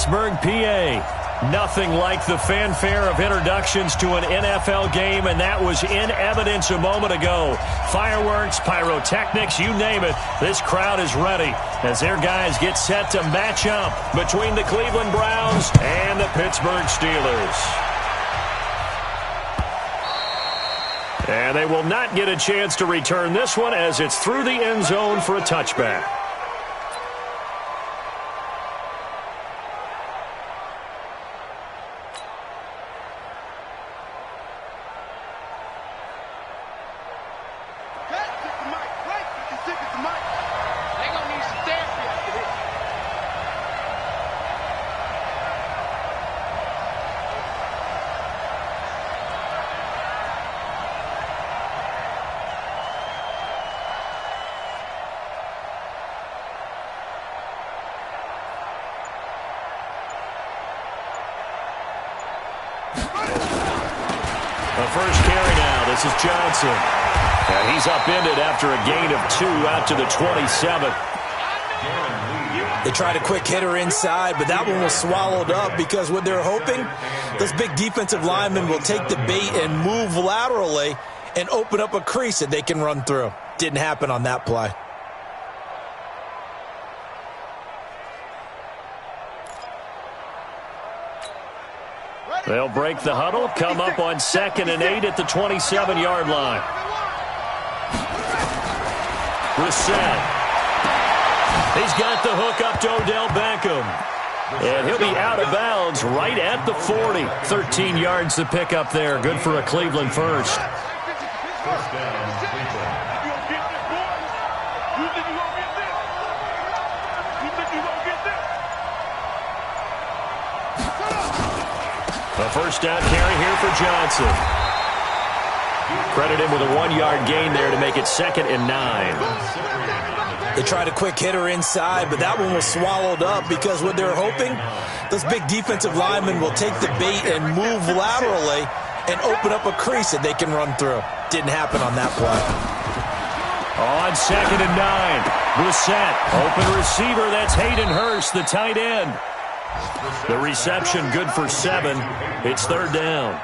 Pittsburgh, PA. Nothing like the fanfare of introductions to an NFL game, and that was in evidence a moment ago. Fireworks, pyrotechnics, you name it. This crowd is ready as their guys get set to match up between the Cleveland Browns and the Pittsburgh Steelers. And they will not get a chance to return this one as it's through the end zone for a touchback. First carry now. This is Johnson. And he's upended after a gain of 2 out to the 27. They tried a quick hitter inside, but that one was swallowed up because what they're hoping, those big defensive linemen will take the bait and move laterally and open up a crease that they can run through. Didn't happen on that play. They'll break the huddle, come up on 2nd and 8 at the 27-yard line. Brissett. He's got the hook up to Odell Beckham. And he'll be out of bounds right at the 40. 13 yards to pick up there. Good for a Cleveland first. A first down carry here for Johnson. Credit him with a 1-yard gain there to make it 2nd and 9. They tried a quick hitter inside, but that one was swallowed up because what they're hoping, those big defensive linemen will take the bait and move laterally and open up a crease that they can run through. Didn't happen on that play. On 2nd and 9, Brissett, open receiver, that's Hayden Hurst, the tight end. The reception good for 7. It's 3rd down.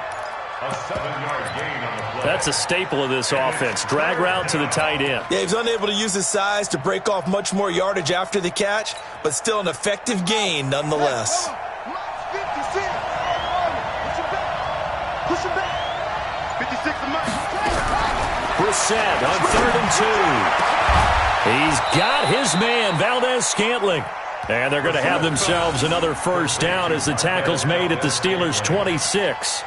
That's a staple of this offense. Drag route to the tight end. Yeah, he's unable to use his size to break off much more yardage after the catch, but still an effective gain nonetheless. Brissett on 3rd and 2. He's got his man, Valdez-Scantling. And they're going to have themselves another first down as the tackle's made at the Steelers' 26.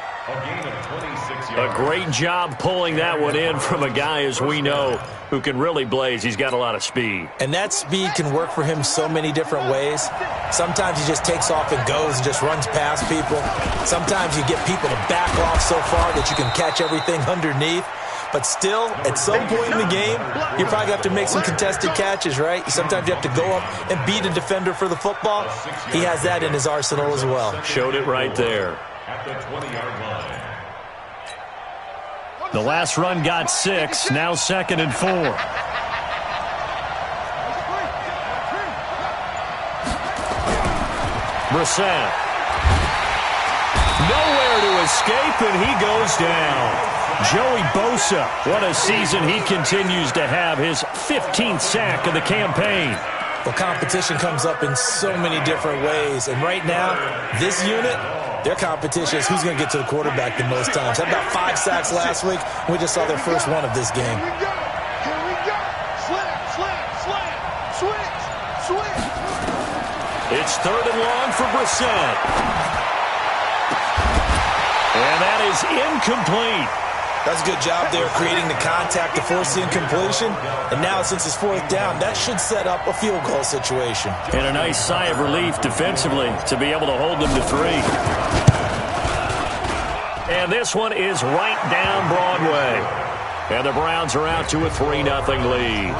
A great job pulling that one in from a guy, as we know, who can really blaze. He's got a lot of speed. And that speed can work for him so many different ways. Sometimes he just takes off and goes and just runs past people. Sometimes you get people to back off so far that you can catch everything underneath. But still, at some point in the game, you probably have to make some contested catches, right? Sometimes you have to go up and beat a defender for the football. He has that in his arsenal as well. Showed it right there. At the 20-yard line. The last run got 6, now 2nd and 4. Brissett. Nowhere to escape, and he goes down. Joey Bosa, what a season he continues to have, his 15th sack of the campaign. Well, competition comes up in so many different ways, and right now, this unit, their competition is who's going to get to the quarterback the most times. Had about 5 sacks last week, and we just saw their first one of this game. It's 3rd and long for Brissett. And that is incomplete. That's a good job there, creating the contact to force the incompletion. And now, since it's 4th down, that should set up a field goal situation. And a nice sigh of relief defensively to be able to hold them to 3. And this one is right down Broadway. And the Browns are out to a 3-0 lead.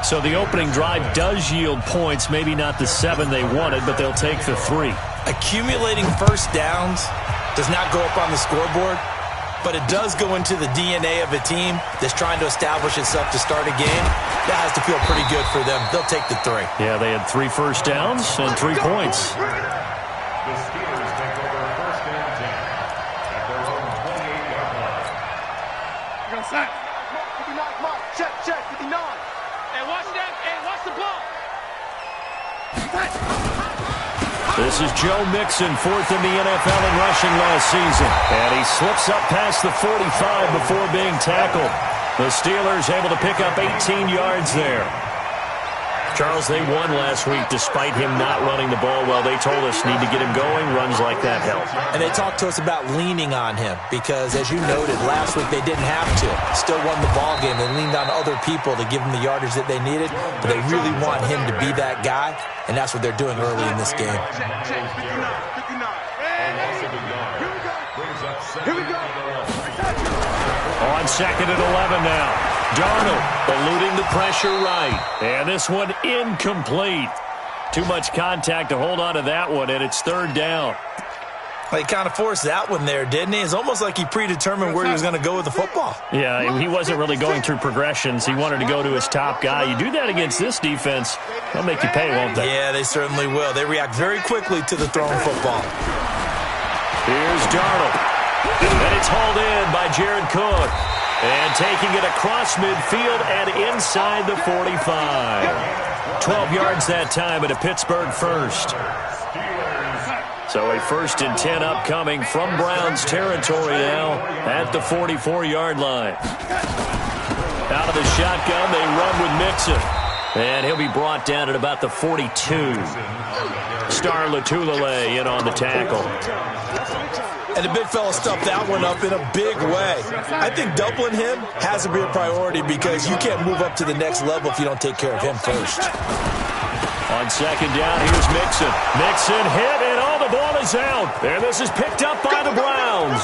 So the opening drive does yield points, maybe not the 7 they wanted, but they'll take the 3. Accumulating first downs does not go up on the scoreboard, but it does go into the DNA of a team that's trying to establish itself to start a game. That has to feel pretty good for them. They'll take the 3. Yeah, they had 3 first downs and 3 points. Check, 59. Hey, watch that. Hey, watch the ball. This is Joe Mixon, fourth in the NFL in rushing last season. And he slips up past the 45 before being tackled. The Steelers able to pick up 18 yards there. Charles, they won last week despite him not running the ball well. They told us need to get him going. Runs like that help. And they talked to us about leaning on him because, as you noted, last week they didn't have to. Still won the ball game. They leaned on other people to give them the yardage that they needed, but they really want him to be that guy, and that's what they're doing early in this game. Here we go. On second and 11 now. Darnold eluding the pressure right. And this one incomplete. Too much contact to hold on to that one, and it's third down. He kind of forced that one there, didn't he? It's almost like he predetermined where he was going to go with the football. Yeah, he wasn't really going through progressions. He wanted to go to his top guy. You do that against this defense, they'll make you pay, won't they? Yeah, they certainly will. They react very quickly to the thrown football. Here's Darnold. And it's hauled in by Jared Cook. And taking it across midfield and inside the 45. 12 yards that time at a Pittsburgh first. So a 1st and 10 upcoming from Browns territory now at the 44-yard line. Out of the shotgun, they run with Mixon. And he'll be brought down at about the 42. Star Latulele in on the tackle. And the big fella stuffed that one up in a big way. I think doubling him has to be a priority because you can't move up to the next level if you don't take care of him first. On second down, here's Mixon. Mixon hit, and the ball is out. And this is picked up by the Browns.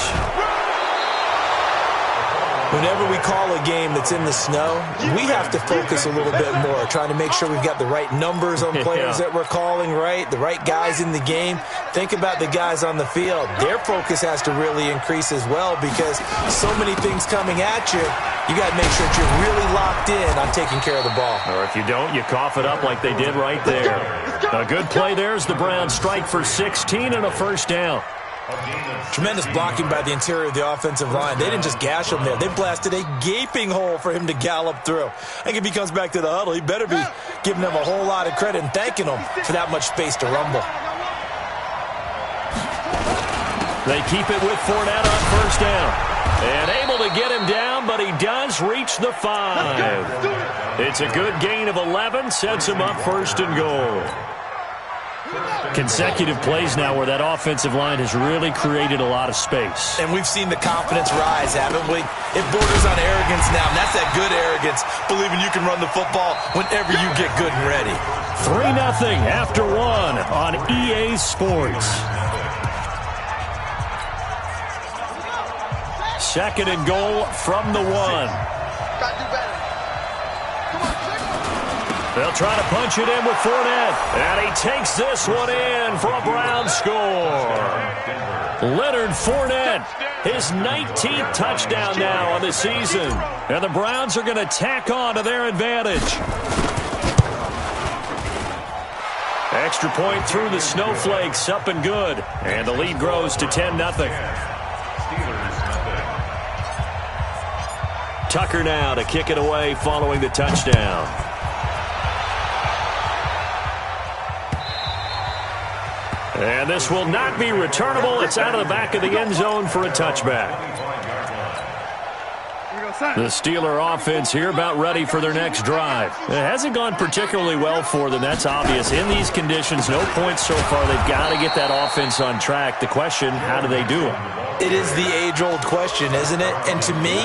Whenever we call a game that's in the snow, we have to focus a little bit more, trying to make sure we've got the right numbers on players that we're calling right, the right guys in the game. Think about the guys on the field. Their focus has to really increase as well because so many things coming at you, you got to make sure that you're really locked in on taking care of the ball. Or if you don't, you cough it up like they did right there. A good play there as the Browns strike for 16 and a first down. Tremendous blocking by the interior of the offensive line. They didn't just gash him there. They blasted a gaping hole for him to gallop through. I think if he comes back to the huddle, he better be giving them a whole lot of credit and thanking them for that much space to rumble. They keep it with Fournette on first down. And able to get him down, but he does reach the 5. It's a good gain of 11, sets him up first and goal. Consecutive plays now where that offensive line has really created a lot of space. And we've seen the confidence rise, haven't we? It borders on arrogance now, and that's that good arrogance, believing you can run the football whenever you get good and ready. 3-0 after 1 on EA Sports. Second and goal from the 1. They'll try to punch it in with Fournette. And he takes this one in for a Brown score. Leonard Fournette, his 19th touchdown now on the season. And the Browns are going to tack on to their advantage. Extra point through the snowflakes, up and good. And the lead grows to 10-0. Tucker now to kick it away following the touchdown. And this will not be returnable. It's out of the back of the end zone for a touchback. The Steeler offense here about ready for their next drive. It hasn't gone particularly well for them. That's obvious. In these conditions, no points so far. They've got to get that offense on track. The question, how do they do it? It is the age-old question, isn't it? And to me,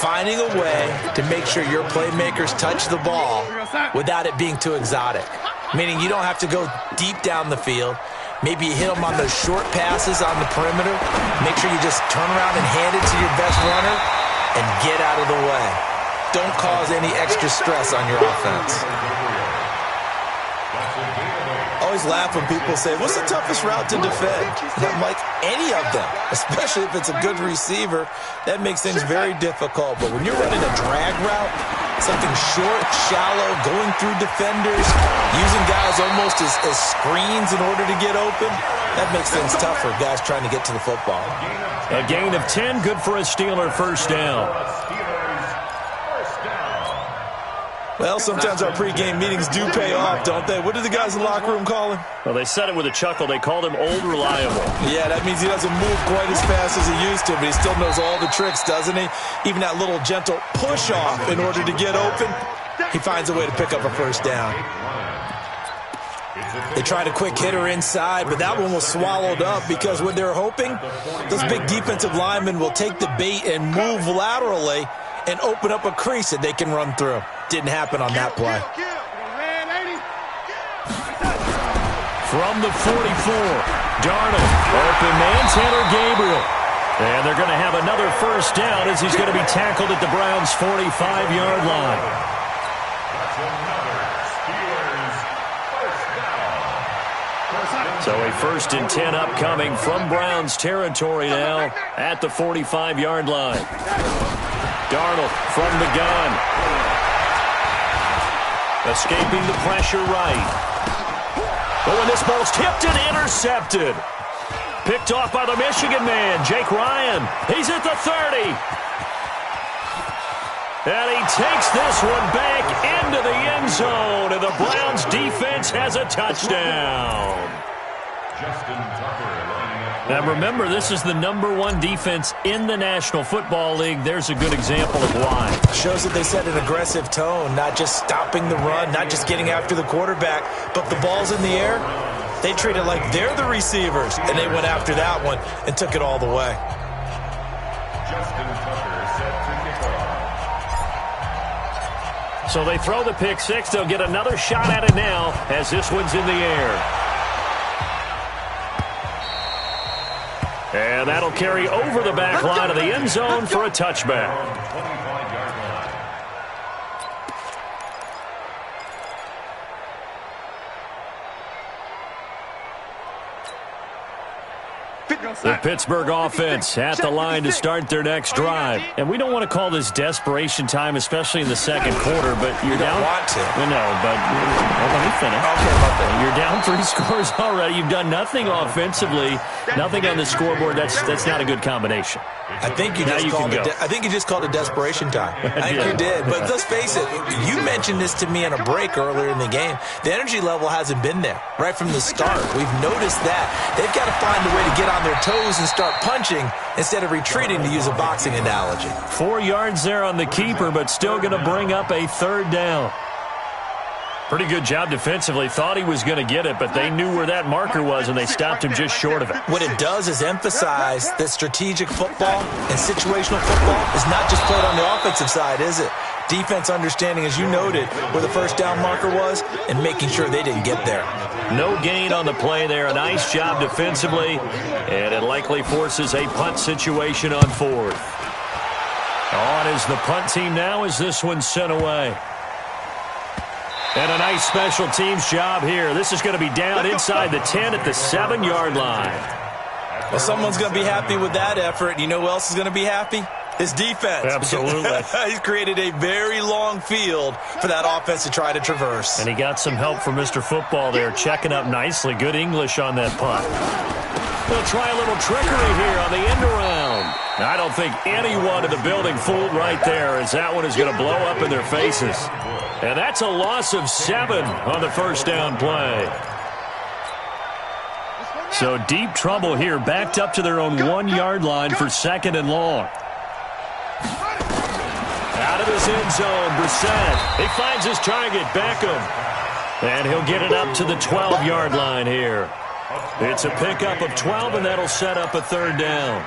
finding a way to make sure your playmakers touch the ball without it being too exotic. Meaning you don't have to go deep down the field. Maybe you hit them on those short passes on the perimeter. Make sure you just turn around and hand it to your best runner and get out of the way. Don't cause any extra stress on your offense. I always laugh when people say, what's the toughest route to defend? And I'm like, any of them, especially if it's a good receiver. That makes things very difficult. But when you're running a drag route, something short, shallow, going through defenders, using guys almost as screens in order to get open, that makes things tough for guys trying to get to the football. A gain of 10, good for a Steeler first down. Well, sometimes our pregame meetings do pay off, don't they? What do the guys in the locker room call him? Well, they said it with a chuckle. They called him Old Reliable. Yeah, that means he doesn't move quite as fast as he used to, but he still knows all the tricks, doesn't he? Even that little gentle push-off in order to get open, he finds a way to pick up a first down. They tried a quick hitter inside, but that one was swallowed up because what they're hoping, those big defensive linemen will take the bait and move laterally and open up a crease that they can run through. Didn't happen on that play. From the 44, Darnold, open man, Taylor Gabriel. And they're going to have another first down as he's going to be tackled at the Browns' 45-yard line. So a 1st and 10 upcoming from Browns territory now at the 45-yard line. Darnold from the gun. Escaping the pressure right. But when this ball's tipped and intercepted. Picked off by the Michigan man, Jake Ryan. He's at the 30. And he takes this one back into the end zone. And the Browns defense has a touchdown. Now remember, this is the #1 defense in the National Football League. There's a good example of why. Shows that they set an aggressive tone, not just stopping the run, not just getting after the quarterback, but the ball's in the air. They treat it like they're the receivers, and they went after that one and took it all the way. So they throw the pick six. They'll get another shot at it now as this one's in the air. And that'll carry over the back line of the end zone for a touchback. The Pittsburgh offense at the line to start their next drive. And we don't want to call this desperation time, especially in the second quarter, but you're down. You don't want to. No, but let me finish. Okay, about that. You're down 3 scores already. You've done nothing offensively, nothing on the scoreboard. That's not a good combination. I think you just called it desperation time. I think you did. But let's face it, you mentioned this to me in a break earlier in the game. The energy level hasn't been there right from the start. We've noticed that. They've got to find a way to get on their toes and start punching instead of retreating, to use a boxing analogy. 4 yards there on the keeper, but still going to bring up a 3rd down. Pretty good job defensively. Thought he was going to get it, but they knew where that marker was, and they stopped him just short of it. What it does is emphasize that strategic football and situational football is not just played on the offensive side, is it? Defense understanding, as you noted, where the first down marker was and making sure they didn't get there. No gain on the play there. A nice job defensively, and it likely forces a punt situation on 4th. On is the punt team now as this one's sent away. And a nice special teams job here. This is going to be down inside the 10 at the 7-yard line. Well, someone's going to be happy with that effort. You know who else is going to be happy? His defense. Absolutely. He's created a very long field for that offense to try to traverse. And he got some help from Mr. Football there, checking up nicely. Good English on that punt. They'll try a little trickery here on the end around. I don't think anyone in the building fooled right there, as that one is going to blow up in their faces. And that's a loss of 7 on the first down play. So deep trouble here, backed up to their own 1-yard line for 2nd and long. Out of his end zone, Brissett. He finds his target, Beckham. And he'll get it up to the 12-yard line here. It's a pickup of 12, and that'll set up a 3rd down.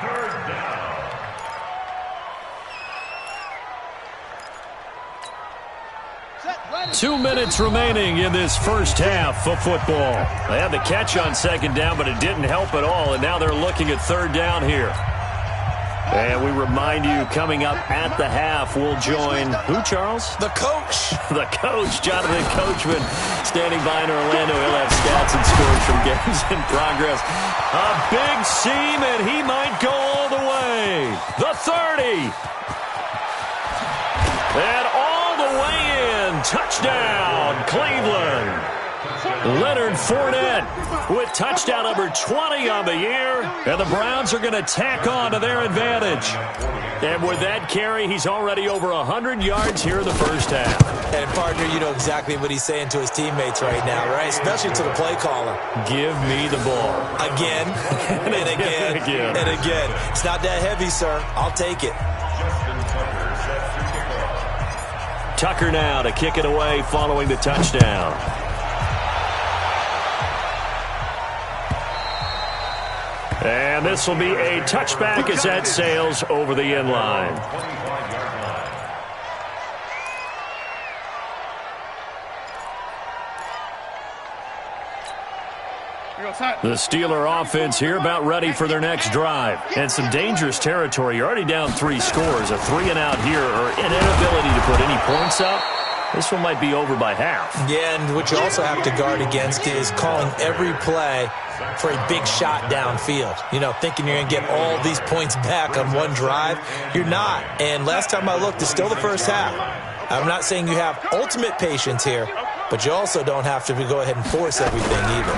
Two minutes remaining in this first half of football. They had the catch on 2nd down, but it didn't help at all, and now they're looking at 3rd down here. And we remind you, coming up at the half, we'll join who, Charles? The coach. The coach, Jonathan Coachman, standing by in Orlando. He'll have stats and scores from games in progress. A big seam, and he might go all the way. The 30. And all the way in. Touchdown, Cleveland. Leonard Fournette with touchdown number 20 on the year, and the Browns are going to tack on to their advantage. And with that carry, he's already over 100 yards here in the first half. And, partner, you know exactly what he's saying to his teammates right now, right? Especially to the play caller. Give me the ball. Again, and again, and again. It's not that heavy, sir. I'll take it. Tucker now to kick it away following the touchdown. And this will be a touchback as that sails over the end line. The Steeler offense here about ready for their next drive. And some dangerous territory. You're already down 3 scores. A 3-and-out here or an inability to put any points up. This one might be over by half. Yeah, and what you also have to guard against is calling every play for a big shot downfield. You know, thinking you're going to get all these points back on one drive. You're not. And last time I looked, it's still the first half. I'm not saying you have ultimate patience here, but you also don't have to go ahead and force everything either.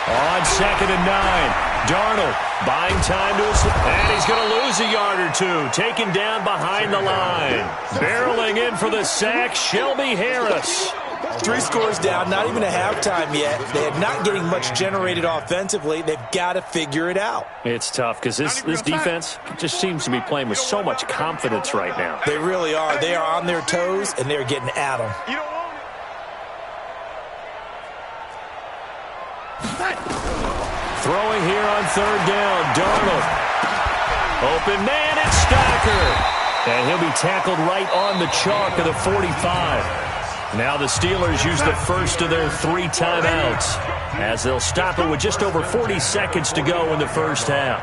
On 2nd and 9, Darnold buying time to his, and he's going to lose a yard or two, taken down behind the line. Barreling in for the sack, Shelby Harris. 3 scores down, not even a halftime yet. They're not getting much generated offensively. They've got to figure it out. It's tough because this defense just seems to be playing with so much confidence right now. They really are. They are on their toes, and they're getting at them. Throwing here on 3rd down, Darnold. Open man, it's Stacker. And he'll be tackled right on the chalk of the 45. Now the Steelers use the first of their 3 timeouts as they'll stop it with just over 40 seconds to go in the first half.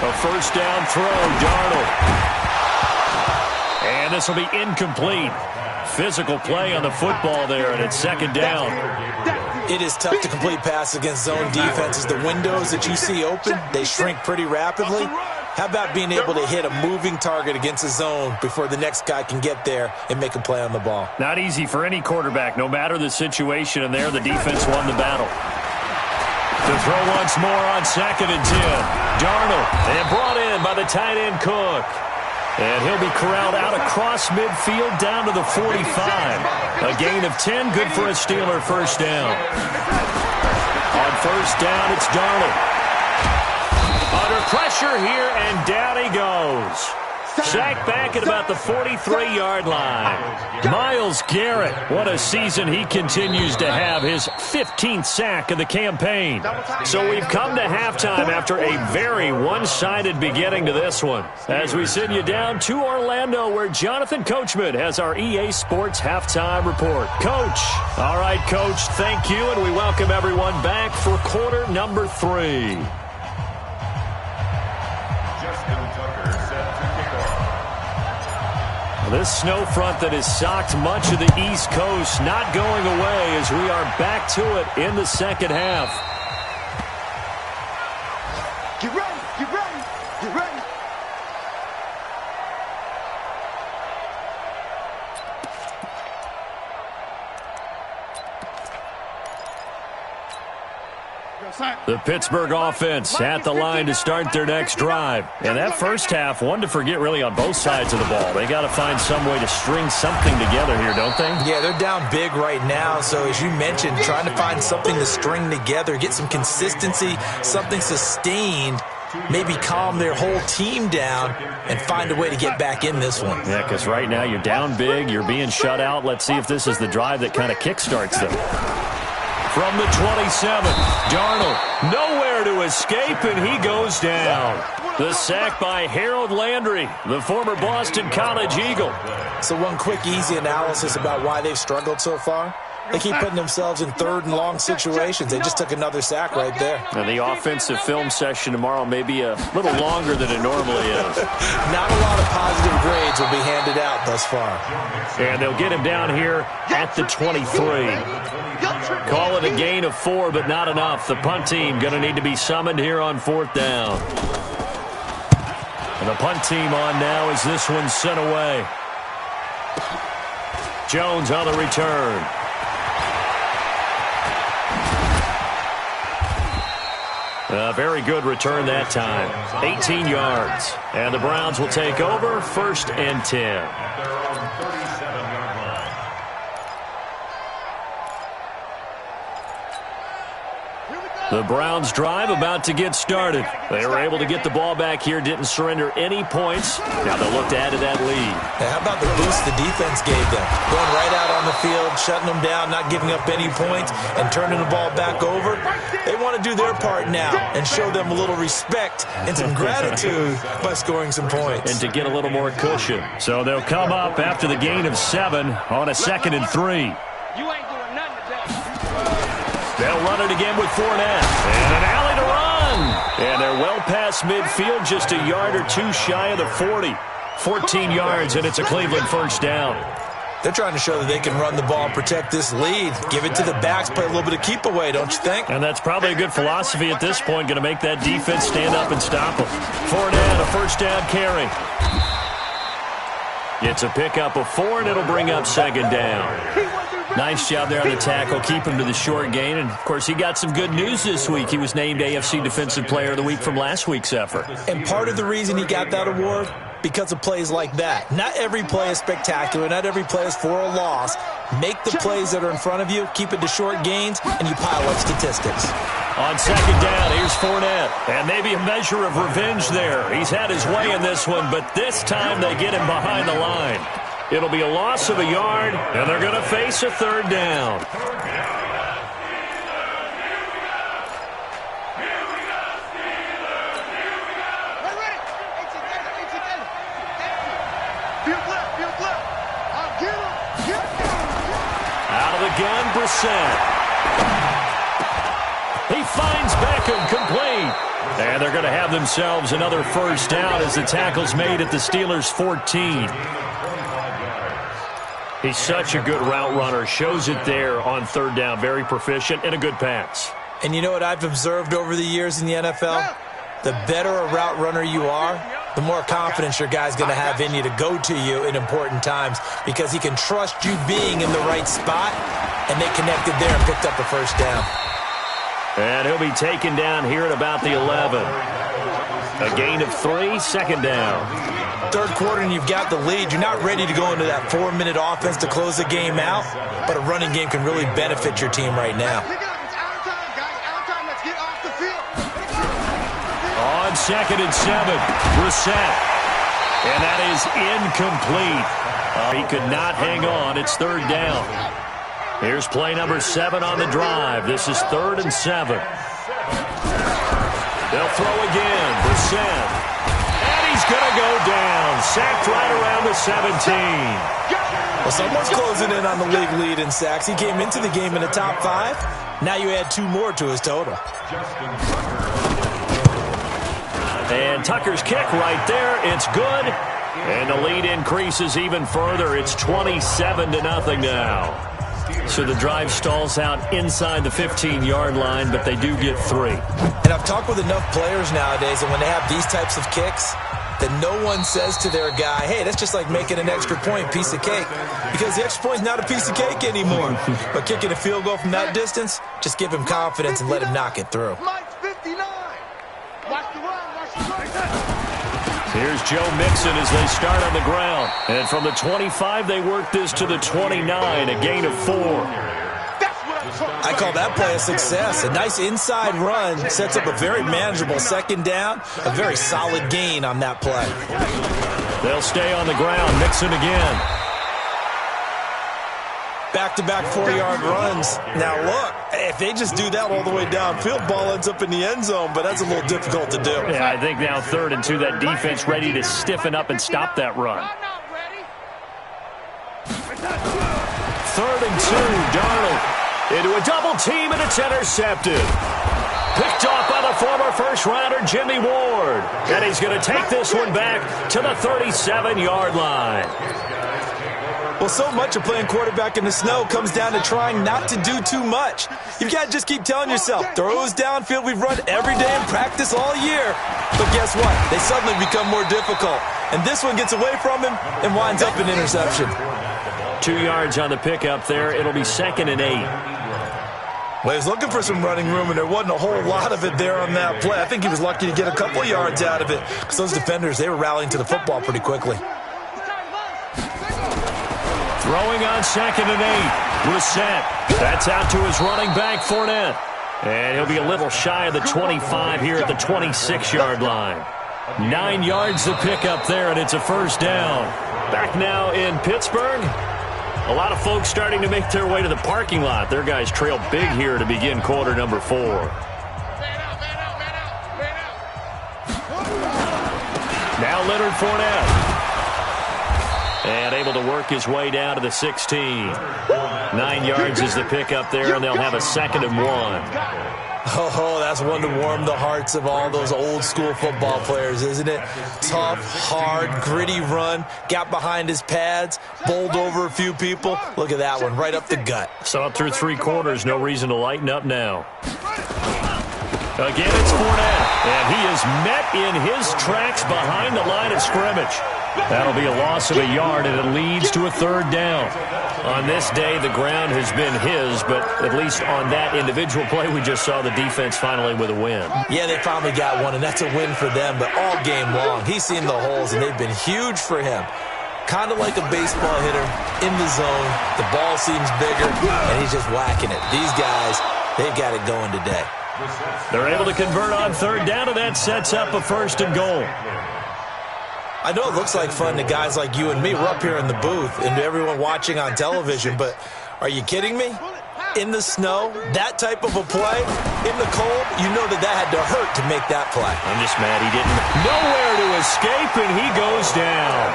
A first down throw, Darnold. And this will be incomplete. Physical play on the football there, and it's 2nd down. It is tough to complete passes against zone defenses. The windows that you see open, they shrink pretty rapidly. How about being able to hit a moving target against a zone before the next guy can get there and make a play on the ball? Not easy for any quarterback, no matter the situation, and there the defense won the battle. To throw once more on 2nd and 10. Darnold, and brought in by the tight end Cook. And he'll be corralled out across midfield down to the 45. A gain of 10, good for a Steeler first down. On 1st down, it's Darnold. Under pressure here, and down he goes. Sacked back at about the 43-yard line. Myles Garrett, what a season he continues to have, his 15th sack of the campaign. So we've come to halftime after a very one-sided beginning to this one, as we send you down to Orlando, where Jonathan Coachman has our EA Sports halftime report. Coach. All right, Coach, thank you, and we welcome everyone back for quarter number 3. This snow front that has socked much of the East Coast not going away as we are back to it in the second half. Get ready, get ready, get ready. The Pittsburgh offense at the line to start their next drive. And that first half, one to forget really on both sides of the ball. They got to find some way to string something together here, don't they? Yeah, they're down big right now. So as you mentioned, trying to find something to string together, get some consistency, something sustained, maybe calm their whole team down and find a way to get back in this one. Yeah, because right now you're down big, you're being shut out. Let's see if this is the drive that kind of kickstarts them. From the 27, Darnold nowhere to escape, and he goes down. The sack by Harold Landry, the former Boston College Eagle. So one quick, easy analysis about why they've struggled so far. They keep putting themselves in 3rd and long situations. They just took another sack right there. And the offensive film session tomorrow may be a little longer than it normally is. Not a lot of positive grades will be handed out thus far. And they'll get him down here at the 23. Call it a gain of 4, but not enough. The punt team going to need to be summoned here on 4th down. And the punt team on now as this one's sent away. Jones on the return. A very good return that time. 18 yards. And the Browns will take over 1st and 10. The Browns drive about to get started. They were able to get the ball back here, didn't surrender any points. Now they'll look to add to that lead. Hey, how about the boost the defense gave them? Going right out on the field, shutting them down, not giving up any points, and turning the ball back over. They want to do their part now and show them a little respect and some gratitude by scoring some points. And to get a little more cushion. So they'll come up after the gain of 7 on a 2nd and 3. You ain't doing nothing today. They'll run it again with Fournette. And an alley to run. And they're well past midfield, just a yard or two shy of the 40. 14 yards, and it's a Cleveland 1st down. They're trying to show that they can run the ball, protect this lead, give it to the backs, play a little bit of keep away, don't you think? And that's probably a good philosophy at this point, going to make that defense stand up and stop them. Fournette, a 1st down carry. It's a pickup of 4, and it'll bring up 2nd down. Nice job there on the tackle, keep him to the short gain. And, of course, he got some good news this week. He was named AFC Defensive Player of the Week from last week's effort. And part of the reason he got that award, because of plays like that. Not every play is spectacular. Not every play is for a loss. Make the plays that are in front of you, keep it to short gains, and you pile up statistics. On 2nd down, here's Fournette. And maybe a measure of revenge there. He's had his way in this one, but this time they get him behind the line. It'll be a loss of a yard, and they're going to face a 3rd down. Out of the gun, Brissett. He finds Beckham complete. And they're going to have themselves another 1st down as the tackle's made at the Steelers' 14. He's such a good route runner. Shows it there on 3rd down. Very proficient and a good pass. And you know what I've observed over the years in the NFL? The better a route runner you are, the more confidence your guy's going to have in you to go to you in important times because he can trust you being in the right spot, and they connected there and picked up the 1st down. And he'll be taken down here at about the 11. A gain of 3, 2nd down. 3rd quarter and you've got the lead. You're not ready to go into that 4-minute offense to close the game out, but a running game can really benefit your team right now. On 2nd and 7, Brissett. And that is incomplete. He could not hang on. It's 3rd down. Here's play number 7 on the drive. This is 3rd and 7. They'll throw again. Brissett. And he's going to go down. Sacked right around the 17. Well, someone's closing in on the league lead in sacks. He came into the game in the top 5. Now you add 2 more to his total. And Tucker's kick right there. It's good. And the lead increases even further. It's 27-0 now. So the drive stalls out inside the 15-yard line, but they do get 3. And I've talked with enough players nowadays, and when they have these types of kicks, that no one says to their guy, hey, that's just like making an extra point, piece of cake. Because the extra point's not a piece of cake anymore. But kicking a field goal from that distance, just give him confidence and let him knock it through. Here's Joe Mixon as they start on the ground. And from the 25, they work this to the 29, a gain of 4. I call that play a success. A nice inside run sets up a very manageable 2nd down. A very solid gain on that play. They'll stay on the ground. Mixon again. Back-to-back 4-yard runs. Now, look, if they just do that all the way downfield, ball ends up in the end zone, but that's a little difficult to do. Yeah, I think now 3rd and 2, that defense ready to stiffen up and stop that run. 3rd and 2, Darnold into a double team, and it's intercepted. Picked off by the former first-rounder Jimmy Ward. And he's going to take this one back to the 37-yard line. Well, so much of playing quarterback in the snow comes down to trying not to do too much. You've got to just keep telling yourself, throws downfield we've run every day in practice all year. But guess what? They suddenly become more difficult. And this one gets away from him and winds up an interception. 2 yards on the pickup there. It'll be 2nd and 8. Well, he was looking for some running room, and there wasn't a whole lot of it there on that play. I think he was lucky to get a couple of yards out of it because those defenders, they were rallying to the football pretty quickly. Throwing on 2nd and 8. Brissett. That's out to his running back, Fournette. And he'll be a little shy of the 25 here at the 26-yard line. 9 yards to pick up there, and it's a first down. Back now in Pittsburgh. A lot of folks starting to make their way to the parking lot. Their guys trail big here to begin quarter number 4. Now Leonard Fournette. And able to work his way down to the 16. 9 yards is the pickup there, and they'll have a 2nd and 1. Oh, that's one to warm the hearts of all those old-school football players, isn't it? Tough, hard, gritty run, got behind his pads, bowled over a few people. Look at that one, right up the gut. Saw it through 3 quarters, no reason to lighten up now. Again, it's Fournette, and he is met in his tracks behind the line of scrimmage. That'll be a loss of a yard, and it leads to a 3rd down. On this day, the ground has been his, but at least on that individual play, we just saw the defense finally with a win. Yeah, they finally got one, and that's a win for them, but all game long, he's seen the holes, and they've been huge for him. Kind of like a baseball hitter in the zone. The ball seems bigger, and he's just whacking it. These guys, they've got it going today. They're able to convert on 3rd down, and that sets up a 1st and goal. I know it looks like fun to guys like you and me. We're up here in the booth and to everyone watching on television, but are you kidding me? In the snow, that type of a play, in the cold, you know that had to hurt to make that play. I'm just mad he didn't. Nowhere to escape, and he goes down.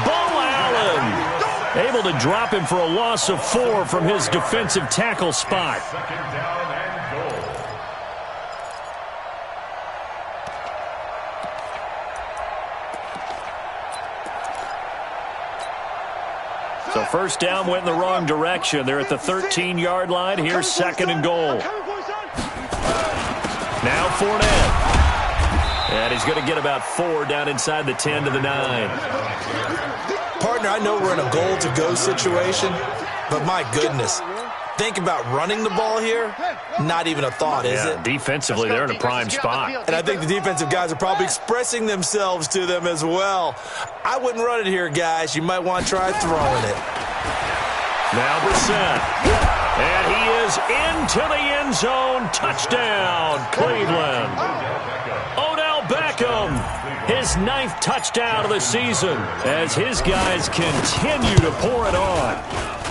Bo Allen able to drop him for a loss of 4 from his defensive tackle spot. So 1st down went in the wrong direction. They're at the 13-yard line. Here's 2nd and goal. Now Fournette. And he's going to get about 4 down inside the 10 to the 9. Partner, I know we're in a goal-to-go situation, but my goodness. Think about running the ball here. Not even a thought, is it? Defensively, they're in a prime spot. And I think the defensive guys are probably expressing themselves to them as well. I wouldn't run it here, guys. You might want to try throwing it. Now Brissett. And he is into the end zone. Touchdown, Cleveland. Odell Beckham, his 9th touchdown of the season as his guys continue to pour it on.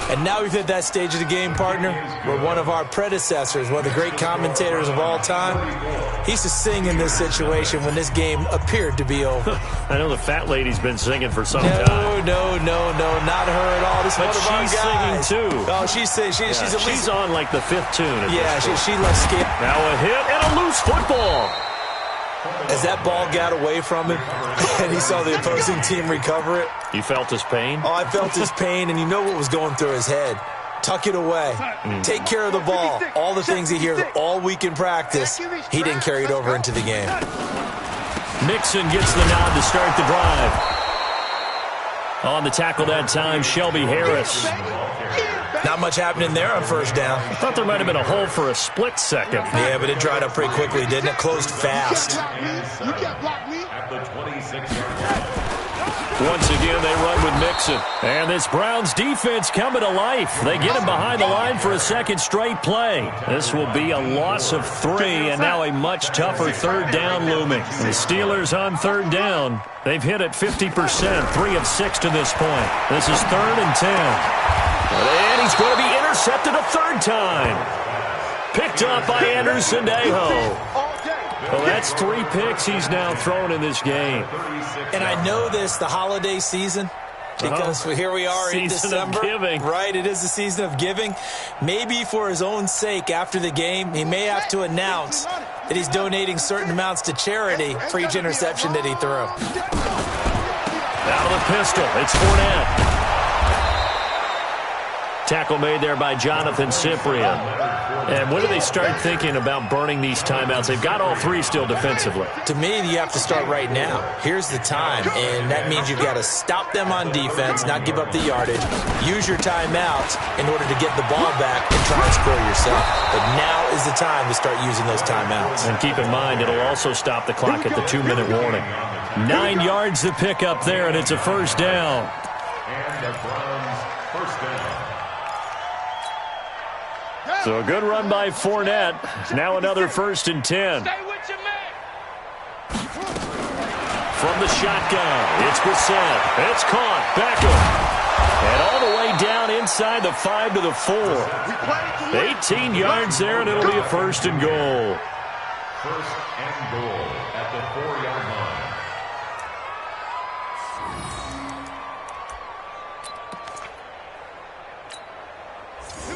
And now we've hit that stage of the game, partner, where one of our predecessors, one of the great commentators of all time, he used to sing in this situation when this game appeared to be over. I know the fat lady's been singing for some time. No, not her at all. This is one of our guys. She's singing, too. Oh, she's at least... She's on, like, the 5th tune. Yeah, she loves skip. Now a hit and a loose football. As that ball got away from him and he saw the opposing team recover it. You felt his pain? Oh, I felt his pain, and you know what was going through his head. Tuck it away. Take care of the ball. All the things he hears all week in practice, he didn't carry it over into the game. Mixon gets the nod to start the drive. On the tackle that time, Shelby Harris. Not much happening there on 1st down. I thought there might have been a hole for a split second. Yeah, but it dried up pretty quickly, didn't it? Closed fast. Once again, they run with Mixon. And this Browns defense coming to life. They get him behind the line for a 2nd straight play. This will be a loss of 3, and now a much tougher 3rd down looming. The Steelers on 3rd down. They've hit it 50%, 3 of 6 to this point. This is 3rd and 10. And he's going to be intercepted a 3rd time. Picked up by Anderson Aho. Well, that's 3 picks he's now thrown in this game. And I know this, the holiday season, because here we are in December. Season of giving. Right, it is the season of giving. Maybe for his own sake, after the game, he may have to announce that he's donating certain amounts to charity for each interception that he threw. Out of the pistol, it's Fournette. Tackle made there by Jonathan Cyprien. And when do they start thinking about burning these timeouts? They've got all three still defensively. To me, you have to start right now. Here's the time, and that means you've got to stop them on defense, not give up the yardage, use your timeouts in order to get the ball back and try and score yourself. But now is the time to start using those timeouts. And keep in mind, it'll also stop the clock at the 2-minute warning. 9 yards to pick up there, and it's a first down. And the Browns first down. So a good run by Fournette. Now another 1st and 10. Stay with your man. From the shotgun, it's Brissett. It's caught. Beckham. And all the way down inside the 5 to the 4. 18 yards there, and it'll be a 1st and goal. 1st and goal at the 4-yard line.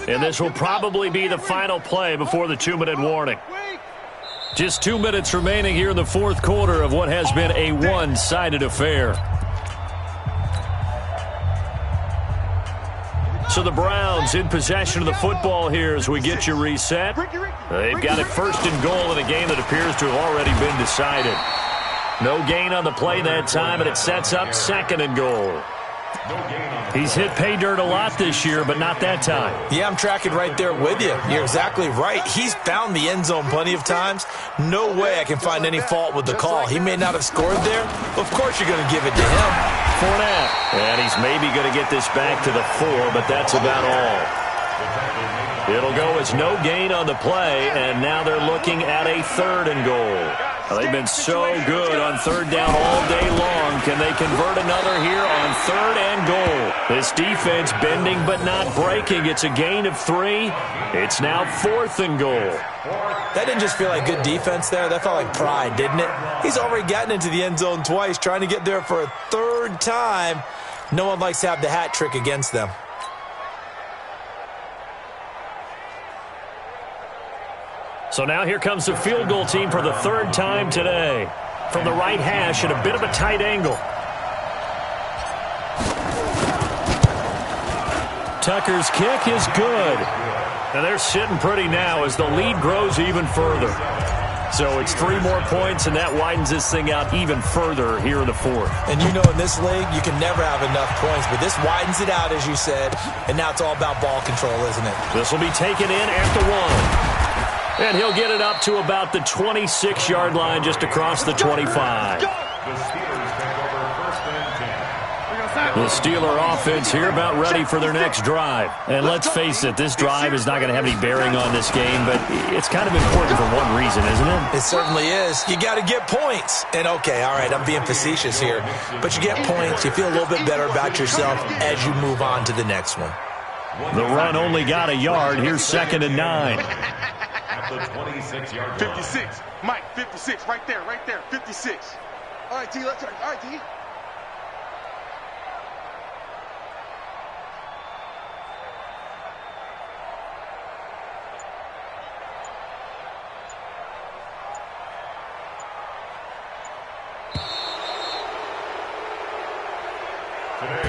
And this will probably be the final play before the 2-minute warning. Just 2 minutes remaining here in the 4th quarter of what has been a one-sided affair. So the Browns in possession of the football here as we get you reset. They've got it 1st and goal in a game that appears to have already been decided. No gain on the play that time, and it sets up 2nd and goal. He's hit pay dirt a lot this year, but not that time. Yeah, I'm tracking right there with you. You're exactly right. He's found the end zone plenty of times. No way I can find any fault with the call. He may not have scored there. Of course you're going to give it to him. Fournette. And he's maybe going to get this back to the 4, but that's about all. It'll go as no gain on the play, and now they're looking at a 3rd and goal. Well, they've been so good on 3rd down all day long. Can they convert another here on 3rd and goal? This defense bending but not breaking. It's a gain of 3. It's now 4th and goal. That didn't just feel like good defense there. That felt like pride, didn't it? He's already gotten into the end zone twice, trying to get there for a 3rd time. No one likes to have the hat trick against them. So now here comes the field goal team for the 3rd time today. From the right hash at a bit of a tight angle. Tucker's kick is good. And they're sitting pretty now as the lead grows even further. So it's 3 more points, and that widens this thing out even further here in the 4th. And you know in this league, you can never have enough points, but this widens it out, as you said, and now it's all about ball control, isn't it? This will be taken in at the 1. And he'll get it up to about the 26-yard line just across the 25. The Steeler offense here about ready for their next drive. And let's face it, this drive is not going to have any bearing on this game, but it's kind of important for one reason, isn't it? It certainly is. You got to get points. And okay, all right, I'm being facetious here, but you get points, you feel a little bit better about yourself as you move on to the next one. The run only got a yard. Here's 2nd and 9. At the 26-yard line. 56. Mike, 56. Right there, 56. All right, T, let's turn. All right, T.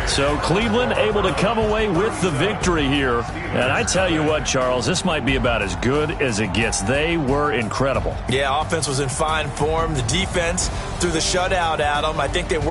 So Cleveland able to come away with the victory here. And I tell you what, Charles, this might be about as good as it gets. They were incredible. Yeah, offense was in fine form. The defense threw the shutout at them. I think they were